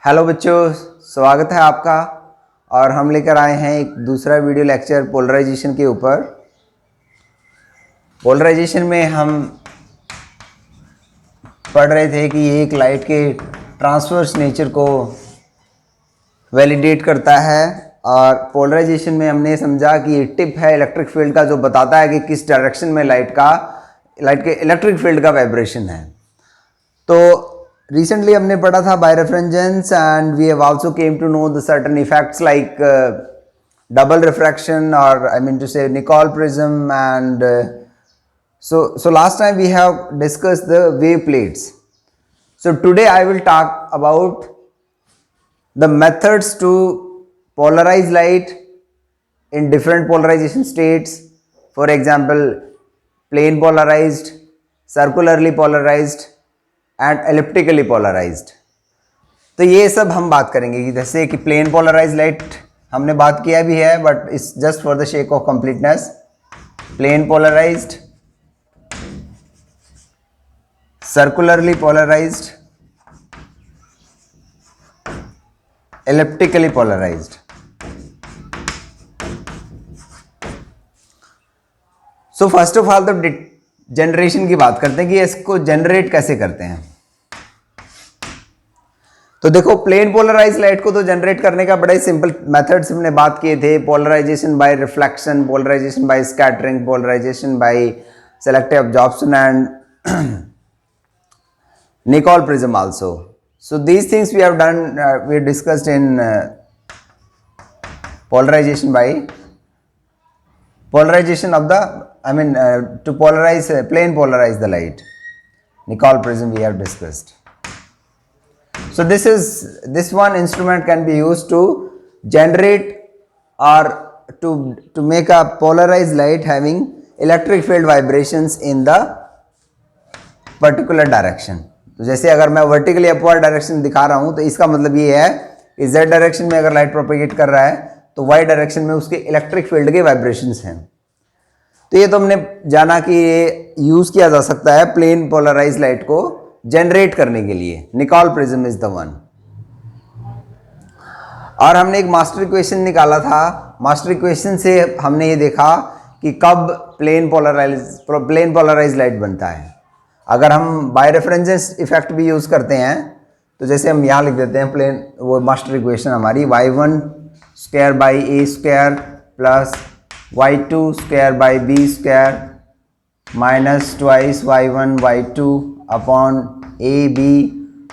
Hello बच्चों, स्वागत है आपका। और हम लेकर आए हैं एक दूसरा वीडियो लेक्चर पोलराइजेशन के ऊपर। पोलराइजेशन में हम पढ़ रहे थे कि ये एक लाइट के ट्रांसवर्स नेचर को वैलिडेट करता है, और पोलराइजेशन में हमने समझा कि ये टिप है इलेक्ट्रिक फील्ड का जो बताता है कि किस डायरेक्शन में लाइट के इलेक्ट्रिक फील्ड का वाइब्रेशन है। तो recently हमने पढ़ा था birefringence, and we have also came to know the certain effects like double refraction, or I mean to say Nicol prism, and so last time we have discussed the wave plates. So today I will talk about the methods to polarize light in different polarization states. For example, plane polarized, circularly polarized and elliptically polarized. तो ये सब हम बात करेंगे कि जैसे कि plane polarise light हमने बात किया भी है, but it's just for the sake of completeness. Plane polarized, circularly polarized, elliptically polarized. So first of all तो जनरेशन की बात करते हैं कि इसको जनरेट कैसे करते हैं। तो देखो, प्लेन पोलराइज लाइट को तो जनरेट करने का बड़ा ही सिंपल मेथड्स हमने बात किए थे। Polarization by reflection, polarization by scattering, polarization by selective absorption, and Nicol prism also. So these things we have done, we discussed in polarization of the, I mean to polarize, plane polarize the light. Nicol prism we have discussed. So this one instrument can be used to generate or to make a polarized light having electric field vibrations in the particular direction. तो जैसे अगर मैं vertically upward direction दिखा रहा हूं, तो इसका मतलब ये है कि z डायरेक्शन में अगर लाइट प्रोपेगेट कर रहा है तो y डायरेक्शन में उसके इलेक्ट्रिक फील्ड के वाइब्रेशंस हैं। तो ये तो हमने जाना कि ये यूज किया जा सकता है प्लेन पोलराइज लाइट को जनरेट करने के लिए। Nicole prism is the one. और हमने एक मास्टर इक्वेशन निकाला था। मास्टर इक्वेशन से हमने ये देखा कि कब प्लेन पोलराइज लाइट बनता है। अगर हम बायरेफ्रेंजेंस इफेक्ट भी यूज करते हैं, तो जैसे हम यहाँ लिख देते हैं प्लेन, वो मास्टर इक्वेशन हमारी y1 square by a square plus y2 square by b square minus twice y1 y2 upon a b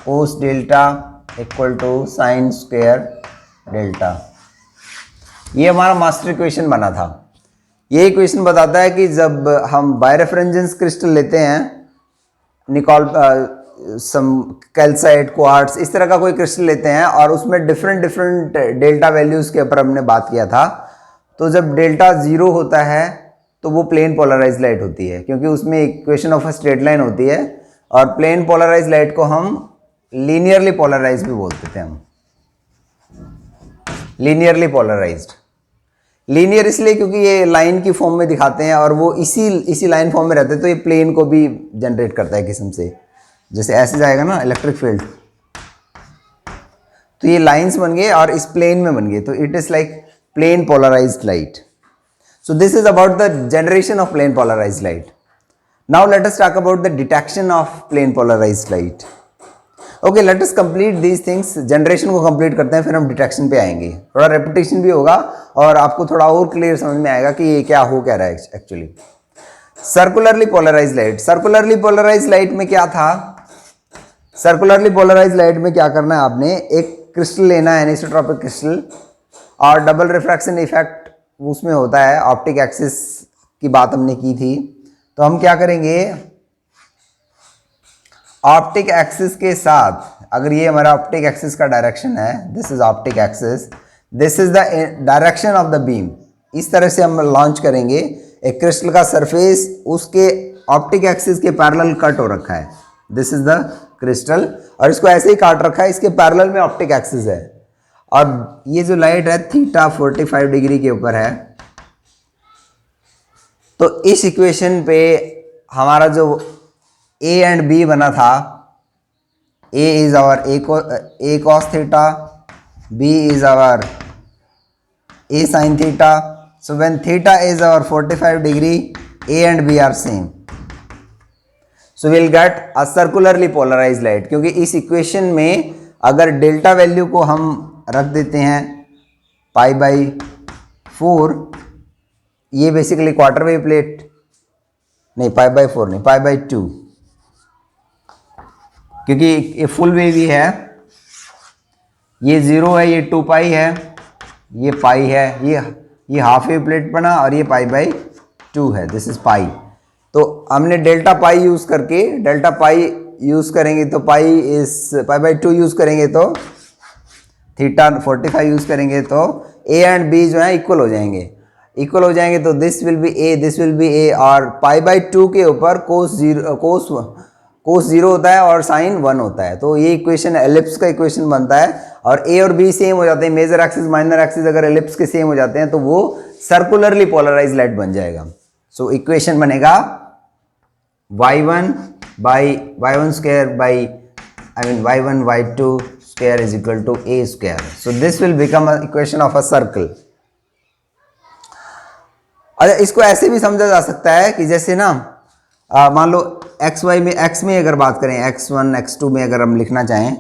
cos delta equal to sine square delta. ये हमारा मास्टर इक्वेशन बना था। ये इक्वेशन बताता है कि जब हम बायरेफ्रेंजेंस क्रिस्टल लेते हैं, निकॉल सम कैल्साइट, क्वार्ट्ज, इस तरह का कोई क्रिस्टल लेते हैं, और उसमें डिफरेंट डेल्टा वैल्यूज़ के ऊपर हमने बात किया था। तो जब डेल्टा 0 होता है तो वो प्लेन पोलराइज लाइट होती है, क्योंकि उसमें equation of a straight line होती है। और प्लेन पोलराइज लाइट को हम लीनियरली पोलराइज भी बोलते थे। हम लीनियरली पोलराइज्ड, लीनियर इसलिए क्योंकि ये लाइन की फॉर्म में दिखाते हैं और वो इसी लाइन फॉर्म में रहते हैं, तो ये प्लेन को भी जनरेट करता है किस्म से। जैसे ऐसे जाएगा ना इलेक्ट्रिक फील्ड, तो ये लाइंस बन गए और इस प्लेन में बन गए, तो it is like plane polarised light. So this is about the generation of plane polarized light. Now let us talk about the detection of plane polarized light. Okay, let us complete these things. Generation को complete करते हैं, फिर हम detection पे आएंगे। थोड़ा repetition भी होगा और आपको थोड़ा और clear समझ में आएगा कि ये क्या हो रहा है actually. Circularly polarized light. Circularly polarized light में क्या था? Circularly polarized light में क्या करना है आपने? एक क्रिस्टल लेना है, एनिसोट्रॉपिक क्रिस्टल, और डबल रिफ्रैक्शन इफेक्ट उसमें होता है। ऑप्टिक एक्सिस की बात हमने की थी, तो हम क्या करेंगे, ऑप्टिक एक्सिस के साथ, अगर ये हमारा ऑप्टिक एक्सिस का डायरेक्शन है, this is optic axis, this is the direction of the beam, इस तरह से हम लॉन्च करेंगे। एक क्रिस्टल का सरफेस उसके ऑप्टिक एक्सिस के पैरेलल कट हो रखा है, दिस इज द क्रिस्टल, और इसको ऐसे ही काट रखा है, इसके पैरेलल में ऑप्टिक एक्सिस है, और ये जो लाइट है थीटा 45 डिग्री के ऊपर है। तो इस इक्वेशन पे हमारा जो ए एंड बी बना था, A is our A cos theta, B is our A sin theta. So when theta is our 45 degree, A and B are same. So we'll get a circularly polarized light, क्योंकि इस equation में अगर delta value को हम रख देते हैं pi by 4, ये बेसिकली क्वार्टर वेव प्लेट, नहीं पाई बाई 4 नहीं, पाई बाई 2, क्योंकि ये फुल वेव ही है, ये 0 है, ये 2 पाई है, ये पाई है, ये हाफ वेव प्लेट बना और ये पाई बाई 2 है, दिस इज पाई। तो हमने डेल्टा पाई यूज करके, डेल्टा पाई यूज करेंगे तो पाई बाई 2 यूज करेंगे तो थीटा 45 यूज करेंगे तो ए एंड बी जो है इक्वल हो जाएंगे, इक्वल हो जाएंगे तो this will be a, this will be a, और पाई बाई 2 के ऊपर कोस 0 होता है और साइन 1 होता है। तो ये इक्वेशन एलिप्स का इक्वेशन बनता है, और ए और बी सेम हो जाते हैं, मेजर एक्सिस माइनर एक्सिस अगर एलिप्स के सेम हो जाते हैं तो वो सर्कुलरली पोलराइज लाइट बन जाएगा। सो इक्वेशन बनेगा y1 by y1 square by y1 y2 square is equal to a square. So this will become a equation of a circle. अच्छा, इसको ऐसे भी समझा जा सकता है कि जैसे ना मान लो x में अगर बात करें, x1 x2 में अगर हम लिखना चाहें,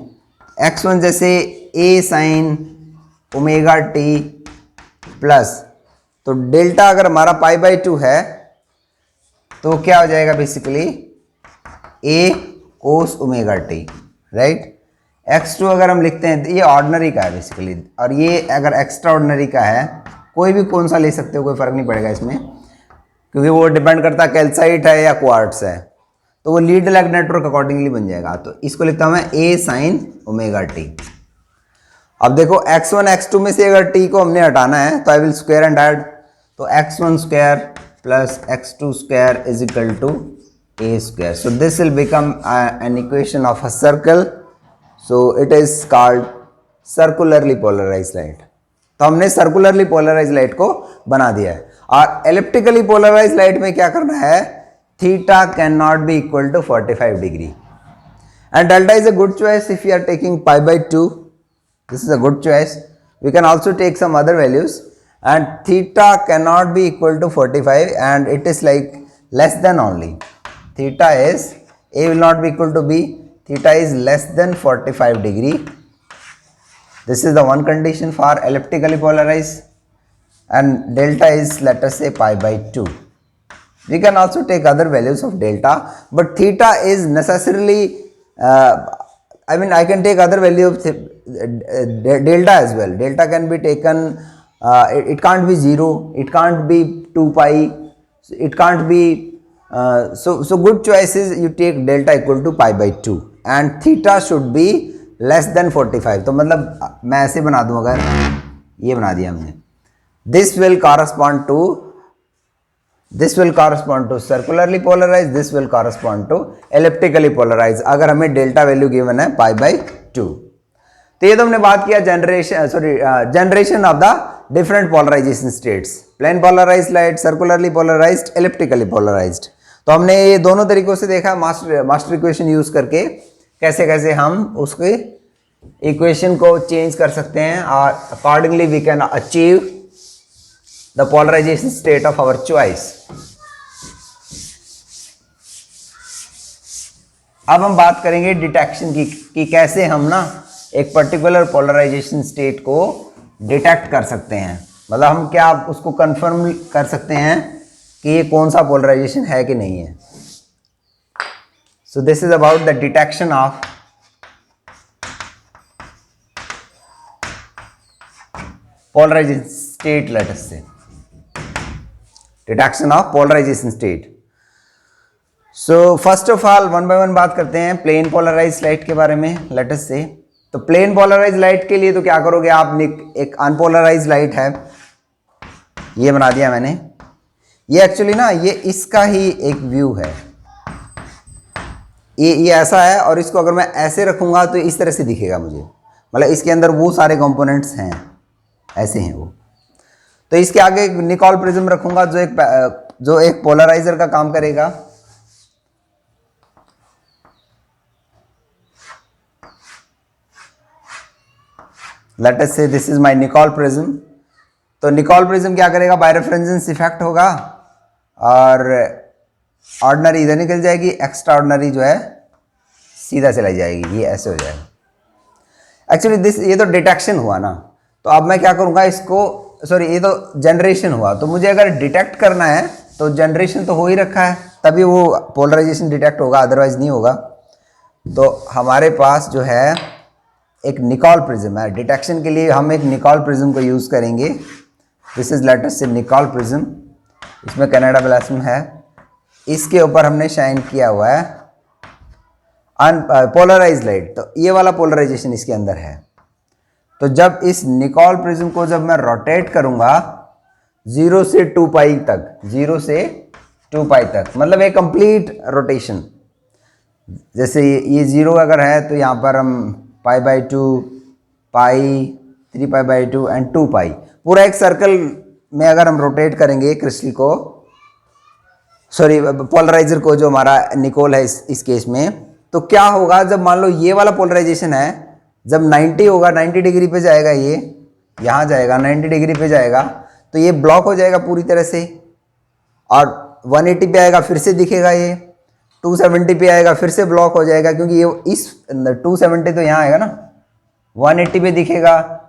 x1 जैसे a sine omega T plus, तो डेल्टा अगर हमारा पाई बाई 2 है तो क्या हो जाएगा basically a cos omega T, right. x2 अगर हम लिखते हैं तो ये ऑर्डिनरी का है बेसिकली, और ये अगर एक्स्ट्रा ऑर्डिनरी का है, कोई भी कौन सा ले सकते हो, कोई फर्क नहीं पड़ेगा इसमें, क्योंकि वो डिपेंड करता है कैल्साइट है या क्वार्ट्स है, तो वो लीड लैग नेटवर्क अकॉर्डिंगली बन जाएगा। तो इसको लिखता हूं मैं a साइन ओमेगा टी। अब देखो x1 x2 में से अगर t को हमने हटाना है तो I will square and add, तो x1 square plus x2 square is equal to a square. So this will become an equation of a circle, so it is called circularly polarised light. तो हमने circularly polarised light को बना दिया है। और elliptically polarised light में क्या करना है, theta can not be equal to 45 degree, and delta is a good choice if you are taking pi by 2, this is a good choice. We can also take some other values, and theta can not be equal to 45 and it is like less than only, theta is a will not be equal to b, theta is less than 45 degree. This is the one condition for elliptically polarized, and delta is, let us say, pi by 2. We can also take other values of delta, but theta is necessarily, I can take other value of delta as well. Delta can be taken, it can't be 0, it can't be 2 pi, it can't be, so good choice is you take delta equal to pi by 2, and theta should be less than 45। तो मतलब मैं ऐसे बना दूं, अगर ये बना दिया हमने, this will correspond to circularly polarize, this will correspond to elliptically polarize, अगर हमें डेल्टा वैल्यू गिवन है पाई बाई 2। तो ये तो हमने बात किया generation of the different polarisation states, plane polarised light, circularly polarized, elliptically polarized. तो हमने ये दोनों तरीकों से देखा मास्टर इक्वेशन यूज करके कैसे कैसे हम उसके इक्वेशन को चेंज कर सकते हैं, और accordingly we can achieve the polarisation state of our choice. अब हम बात करेंगे डिटेक्शन की कि कैसे हम ना एक पर्टिकुलर पोलराइजेशन स्टेट को डिटेक्ट कर सकते हैं, मतलब हम क्या उसको कंफर्म कर सकते हैं कि ये कौन सा पोलराइजेशन है कि नहीं है। So this is about the detection of polarization state, let us say, detection of polarization state. So first of all, one by one बात करते हैं प्लेन पोलराइज्ड लाइट के बारे में, let us say। तो प्लेन पोलराइज्ड लाइट के लिए तो क्या करोगे आप, एक अनपोलराइज्ड लाइट है, ये बना दिया मैंने, ये एक्चुअली ना ये इसका ही एक व्यू है, ये ऐसा है, और इसको अगर मैं ऐसे रखूंगा तो इस तरह से दिखेगा मुझे, मतलब इसके अंदर वो सारे कंपोनेंट्स हैं, ऐसे हैं वो। तो इसके आगे एक निकॉल प्रिज्म रखूंगा जो एक पोलराइजर का काम करेगा, let us say this is my Nicol prism. तो निकोल प्रिज्म क्या करेगा, बायरेफ्रेंजेंस इफेक्ट होगा और ऑर्डिनरी इधर निकल जाएगी, एक्स्ट्रा ऑर्डिनरी जो है सीधा चला जाएगी, ये ऐसे हो जाएगा। एक्चुअली दिस ये तो डिटेक्शन हुआ ना, तो अब मैं क्या करूँगा इसको, सॉरी ये तो जनरेशन हुआ, तो मुझे अगर डिटेक्ट करना है तो जनरेशन तो हो ही रखा है, तभी वो पोलराइजेशन डिटेक्ट होगा, अदरवाइज नहीं होगा। तो हमारे पास जो है एक निकोल प्रिज्म है, डिटेक्शन के लिए हम एक निकोल प्रिज्म को यूज़ करेंगे। दिस इज लेट अस से निकोल प्रिज्म, इसमें कनाडा प्लाज्म है, इसके ऊपर हमने शाइन किया हुआ है पोलराइज लाइट, तो ये वाला पोलराइजेशन इसके अंदर है। तो जब इस निकोल प्रिज्म को जब मैं रोटेट करूंगा 0 से 2 पाई तक, 0 से 2 पाई तक, मतलब एक कंप्लीट रोटेशन, जैसे ये 0 अगर है तो यहाँ पर हम π/2, पाई, 3π/2 एंड 2 पाई, पूरा एक सर्कल में अगर हम रोटेट करेंगे क्रिस्टल को, सॉरी पोलराइजर को, जो हमारा निकोल है इस केस में, तो क्या होगा, जब मान लो ये वाला पोलराइजेशन है, जब 90 होगा, 90 डिग्री पे जाएगा, ये यहाँ जाएगा 90 डिग्री पे जाएगा, तो ये ब्लॉक हो जाएगा पूरी तरह से, और 180 पे आएगा फिर से दिखेगा, ये 270 पे आएगा फिर से ब्लॉक हो जाएगा, क्योंकि ये इस 270 तो यहाँ आएगा ना, 180 पे दिखेगा,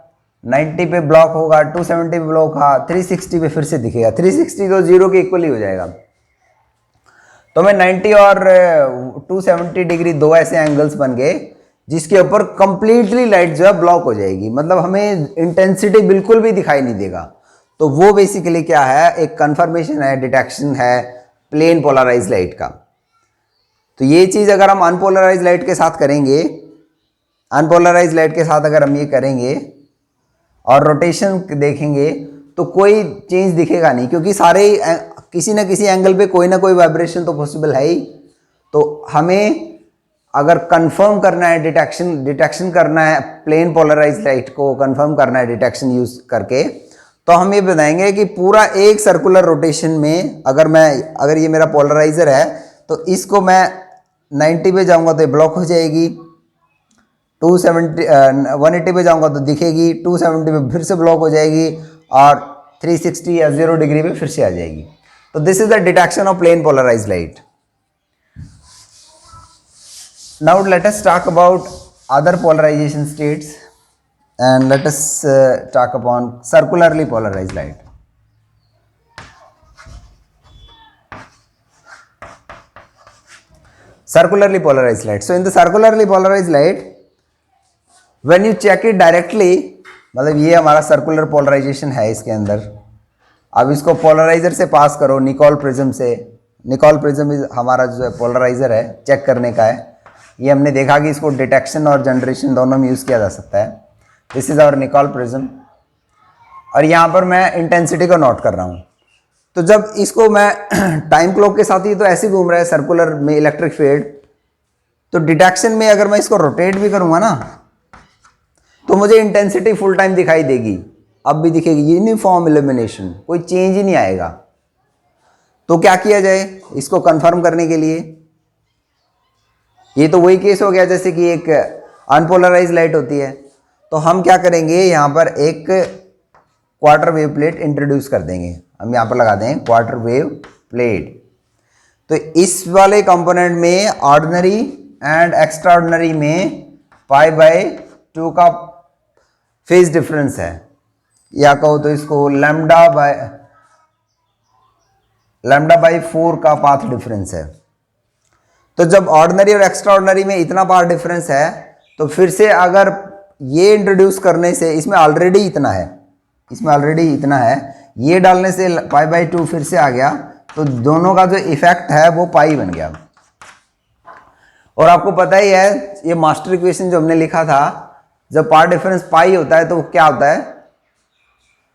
90 पे ब्लॉक होगा, 270 पे ब्लॉक होगा, 360 पे फिर से दिखेगा, 360 तो 0 के इक्वल ही हो जाएगा। तो मैं 90 और 270 डिग्री दो ऐसे एंगल्स बन गए जिसके ऊपर कंप्लीटली लाइट जो है ब्लॉक हो जाएगी, मतलब हमें इंटेंसिटी बिल्कुल भी दिखाई नहीं देगा। तो वो बेसिकली क्या है, एक कंफर्मेशन है, डिटेक्शन है प्लेन पोलराइज लाइट का। तो ये चीज़ अगर हम अनपोलराइज लाइट के साथ करेंगे, अनपोलराइज लाइट के साथ अगर हम ये करेंगे और रोटेशन देखेंगे तो कोई चेंज दिखेगा नहीं, क्योंकि सारे किसी न किसी एंगल पे कोई ना कोई वाइब्रेशन तो पॉसिबल है ही। तो हमें अगर कंफर्म करना है डिटेक्शन करना है, प्लेन पोलराइज लाइट को कंफर्म करना है डिटेक्शन यूज करके, तो हम ये बताएंगे कि पूरा एक सर्कुलर रोटेशन में अगर ये मेरा पोलराइजर है तो इसको मैं 90 पे जाऊंगा तो ये ब्लॉक हो जाएगी, 180 पे जाऊंगा तो दिखेगी, 270 पे फिर से ब्लॉक हो जाएगी, और 360 या 0 डिग्री पे फिर से आ जाएगी। तो this is the detection of plane polarise light. Now let us talk about other polarization states and let us talk upon circularly polarized light. Circularly polarized light. So in the circularly polarized light, when you check it directly, मतलब ये हमारा circular polarisation है इसके अंदर, अब इसको polariser से पास करो निकोल प्रिज्म से। निकोल प्रिज्म हमारा जो है पोलराइजर है, चेक करने का है। ये हमने देखा कि इसको डिटेक्शन और जनरेशन दोनों में यूज़ किया जा सकता है। This is our Nicol prism, और यहाँ पर मैं इंटेंसिटी को नोट कर रहा हूँ। तो जब इसको मैं टाइम क्लॉक के साथ ही तो ऐसे घूम रहा है सर्कुलर में इलेक्ट्रिक फील्ड, तो डिटेक्शन में अगर मैं इसको रोटेट भी करूँगा ना तो मुझे इंटेंसिटी फुल टाइम दिखाई देगी, अब भी दिखेगी, यूनिफॉर्म इल्यूमिनेशन, कोई चेंज ही नहीं आएगा। तो क्या किया जाए इसको कंफर्म करने के लिए? ये तो वही केस हो गया जैसे कि एक अनपोलराइज लाइट होती है। तो हम क्या करेंगे, यहाँ पर एक क्वार्टर वेव प्लेट इंट्रोड्यूस कर देंगे। हम यहाँ पर लगा देंगे क्वार्टर वेव प्लेट। तो इस वाले कंपोनेंट में ऑर्डिनरी एंड एक्स्ट्रा ऑर्डिनरी में π/2 का फेज डिफरेंस है, या कहो तो इसको λ/4 का पाथ डिफरेंस है। तो जब ऑर्डिनरी और एक्स्ट्रा ऑर्डिनरी में इतना पाथ डिफरेंस है, तो फिर से अगर ये इंट्रोड्यूस करने से, इसमें ऑलरेडी इतना है, ये डालने से π/2 फिर से आ गया, तो दोनों का जो इफेक्ट है वो पाई बन गया। और आपको पता ही है ये मास्टर इक्वेशन जो हमने लिखा था, जब पाथ डिफरेंस पाई होता है तो क्या होता है,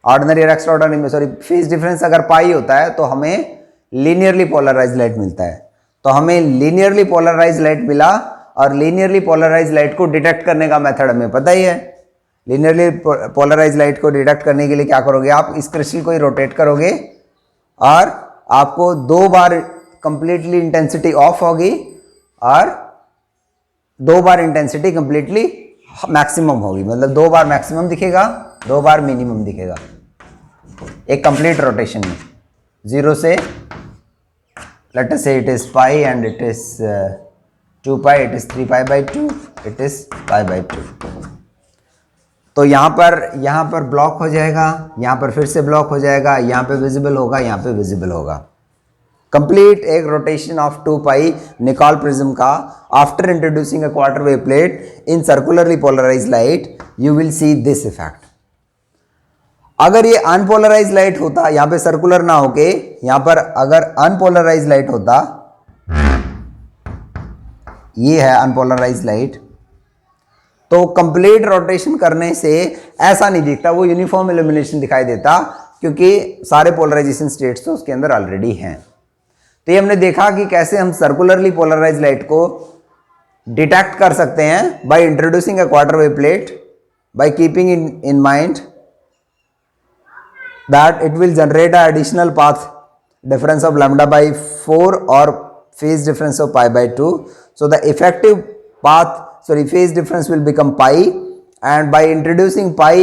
ऑर्डिनरी और एक्स्ट्रा ऑर्डिनरी में, सॉरी, फेज डिफरेंस अगर पाई होता है तो हमें लीनियरली पोलराइज लाइट मिलता है। तो हमें लीनियरली पोलराइज लाइट मिला, और लीनियरली पोलराइज लाइट को डिटेक्ट करने का मेथड हमें पता ही है। लीनियरली पोलराइज लाइट को डिटेक्ट करने के लिए क्या करोगे, आप इस क्रिस्टल को ही रोटेट करोगे और आपको 2 बार कंप्लीटली इंटेंसिटी ऑफ होगी और 2 बार इंटेंसिटी कंप्लीटली मैक्सिमम होगी, मतलब 2 बार मैक्सिमम दिखेगा, 2 बार मिनिमम दिखेगा एक कंप्लीट रोटेशन में, 0 से let us say it is pi and it is 2 pi, it is 3 pi by 2, it is pi by 2. तो यहाँ पर ब्लॉक हो जाएगा, यहाँ पर फिर से ब्लॉक हो जाएगा, यहाँ पे विजिबल होगा, यहाँ पे विजिबल होगा। कंप्लीट एक rotation of 2 pi Nicol prism का after introducing a quarter wave plate in circularly polarised light, you will see this effect. अगर ये अनपोलराइज लाइट होता, यहाँ पे सर्कुलर ना होके यहाँ पर अगर अनपोलराइज लाइट होता, ये है अनपोलराइज लाइट, तो कंप्लीट रोटेशन करने से ऐसा नहीं दिखता, वो यूनिफॉर्म इल्यूमिनेशन दिखाई देता, क्योंकि सारे पोलराइजेशन स्टेट्स तो उसके अंदर ऑलरेडी हैं। तो ये हमने देखा कि कैसे हम सर्कुलरली पोलराइज लाइट को डिटेक्ट कर सकते हैं by introducing a quarter wave plate, by keeping in mind that it will generate an additional path difference of lambda by 4 or phase difference of pi by 2. So the effective phase difference will become pi, and by introducing pi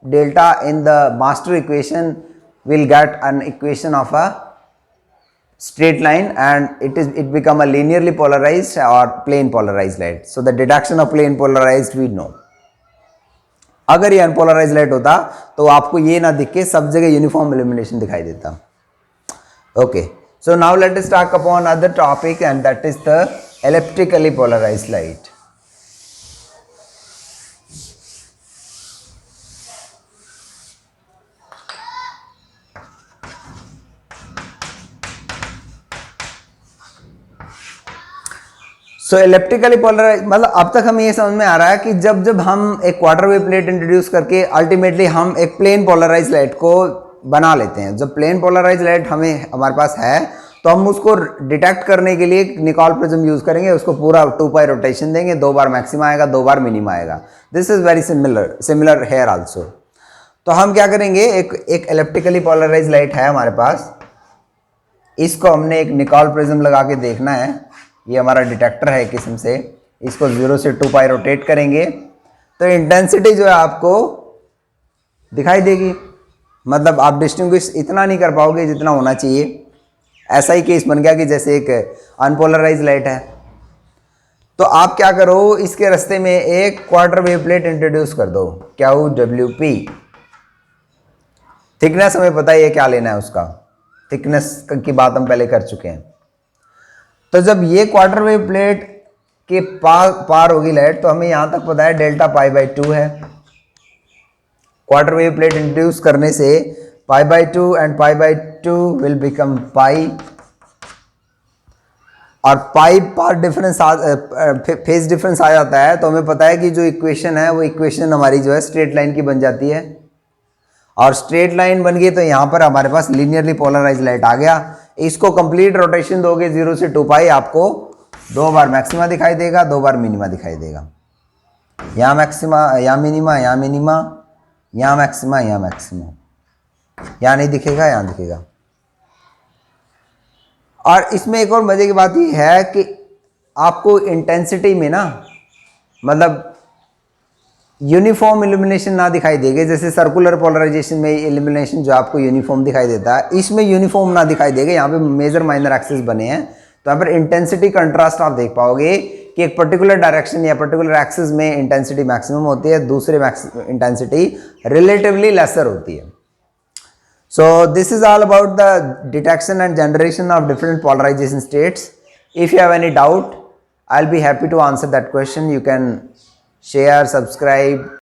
delta in the master equation, we'll get an equation of a straight line, and it become a linearly polarized or plane polarized light. So the detection of plane polarized we know. अगर ये unpolarise light होता तो आपको ये ना दिख के सब जगह यूनिफॉर्म इल्यूमिनेशन दिखाई देता। Okay, so now let us talk upon other topic and that is the electrically polarised light. So electrically polarise मतलब अब तक हमें ये समझ में आ रहा है कि जब हम एक क्वार्टर वेव प्लेट इंट्रोड्यूस करके अल्टीमेटली हम एक प्लेन पोलराइज लाइट को बना लेते हैं। जब प्लेन पोलराइज लाइट हमारे पास है तो हम उसको डिटेक्ट करने के लिए निकॉल प्रिज्म यूज करेंगे, उसको पूरा 2 पाई रोटेशन देंगे, 2 बार मैक्सिमा आएगा, 2 बार मिनिमा आएगा। This is very similar here also. तो हम क्या करेंगे, एक इलेक्ट्रिकली पोलराइज लाइट है हमारे पास, इसको हमने एक निकॉल प्रिज्म लगा के देखना है। ये हमारा डिटेक्टर है एक किस्म से, इसको 0 से 2 पाई रोटेट करेंगे तो इंटेंसिटी जो है आपको दिखाई देगी, मतलब आप डिस्टिंग्विश इतना नहीं कर पाओगे जितना होना चाहिए। ऐसा ही केस बन गया कि जैसे एक अनपोलराइज लाइट है, तो आप क्या करो, इसके रास्ते में एक क्वार्टर वेव प्लेट इंट्रोड्यूस कर दो, क्या हो, WP। थिकनेस हमें पता है क्या लेना है, उसका थिकनेस की बात हम पहले कर चुके हैं। तो जब ये क्वार्टर वेव प्लेट के पार होगी लाइट, तो हमें यहां तक पता है डेल्टा पाई बाई 2 है। क्वार्टर वेव प्लेट इंट्रोड्यूस करने से pi by 2 and pi by 2 will become pi, और pi path difference phase difference आ जाता है, तो हमें पता है कि जो इक्वेशन है वो इक्वेशन हमारी जो है स्ट्रेट लाइन की बन जाती है, और स्ट्रेट लाइन बन गई तो यहाँ पर हमारे पास लीनियरली पोलराइज लाइट आ गया। इसको कंप्लीट रोटेशन दोगे 0 से 2 पाई, आपको 2 बार मैक्सिमा दिखाई देगा, 2 बार मिनिमा दिखाई देगा। यहाँ मैक्सिमा, यहाँ मिनिमा, यहाँ मिनिमा, यहाँ मैक्सिमा, यहाँ मैक्सिमा, यहाँ नहीं दिखेगा, यहाँ दिखेगा। और इसमें एक और मजे की बात ये है कि आपको इंटेंसिटी में ना, मतलब यूनिफॉर्म इल्यूमिनेशन ना दिखाई देगी। जैसे सर्कुलर पोलराइजेशन में इल्यूमिनेशन जो आपको यूनिफॉर्म दिखाई देता है, इसमें यूनिफॉर्म ना दिखाई देगा। यहाँ पे मेजर माइनर एक्सिस बने हैं, तो यहाँ पर इंटेंसिटी कंट्रास्ट आप देख पाओगे कि एक पर्टिकुलर डायरेक्शन या पर्टिकुलर एक्सिस में इंटेंसिटी मैक्सिमम होती है, दूसरे इंटेंसिटी रिलेटिवली लेसर होती है। So this is all about the detection and generation of different polarisation states. If you have any doubt, I will be happy to answer that question. You can share, subscribe,